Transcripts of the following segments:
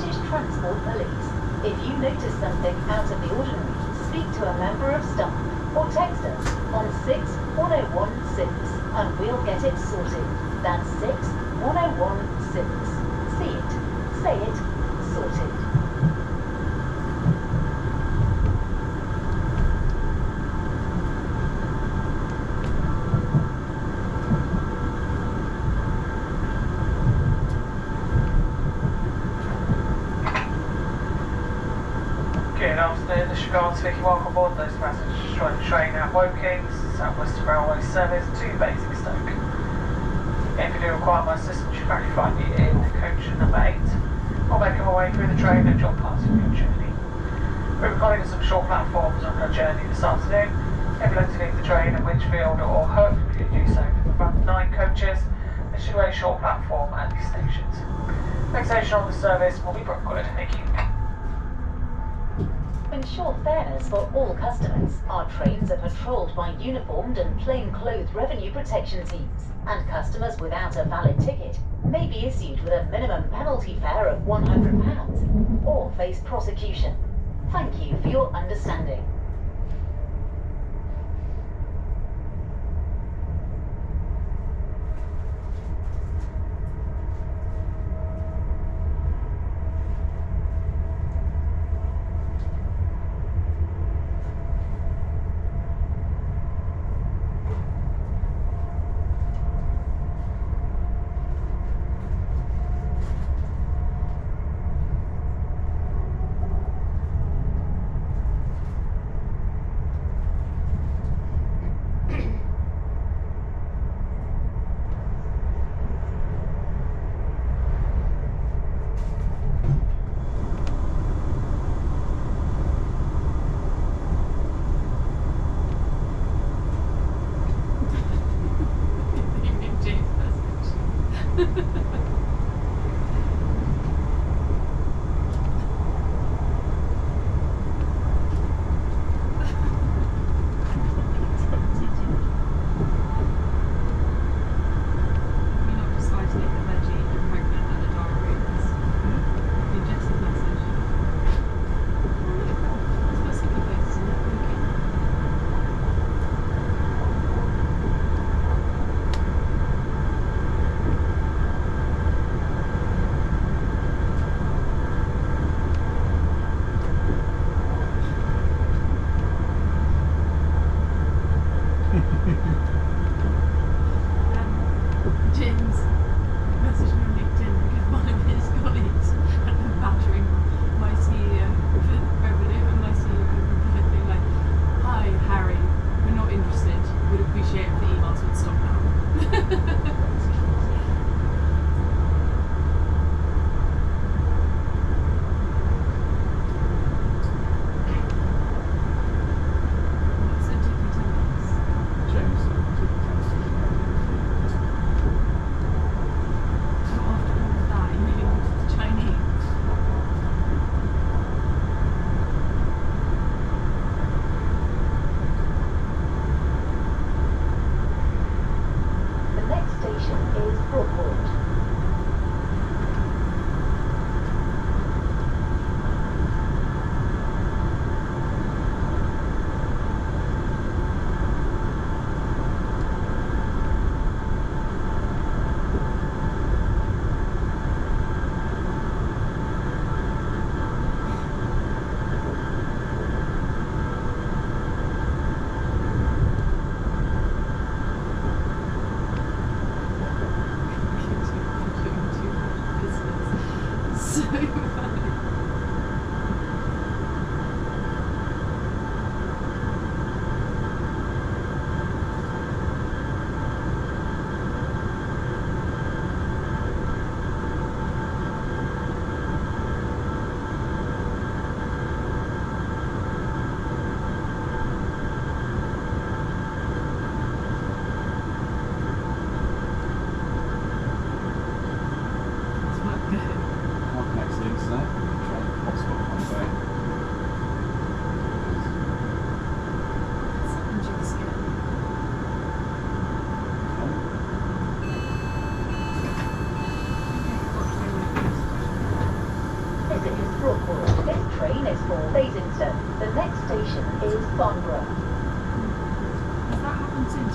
British Transport Police. If you notice something out of the ordinary, speak to a member of staff or text us on 61016 and we'll get it sorted. That's 61016. See it, say it, sorted. Good afternoon, this is Sean speaking. Welcome aboard those passengers join the train at Woking, South Western Railway service to Basingstoke. If you do require my assistance, you can currently find me in coach number 8, or making my way through the train at your part of your journey. We're recording some short platforms on our journey this afternoon. If you'd like to leave the train at Winchfield or Hook, you can do so for the front 9 coaches. There should be a short platform at these stations. Next station on the service will be Brookwood. Thank you. To ensure fairness for all customers, our trains are patrolled by uniformed and plain-clothed revenue protection teams, and customers without a valid ticket may be issued with a minimum penalty fare of £100 or face prosecution. Thank you for your understanding.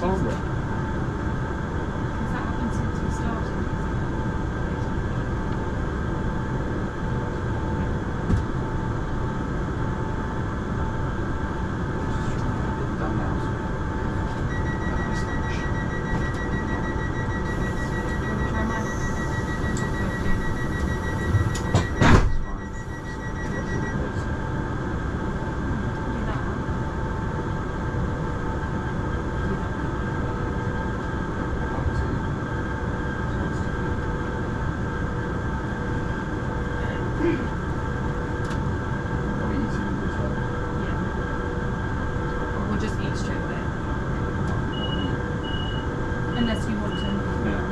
Farnborough. Has that happened since we started? Done now, so have a nice lunch. Can we try mine? It's fine. Do that one. Do that one. Are we eating as well? Yeah. We'll just eat straight away. Unless you want to. Yeah.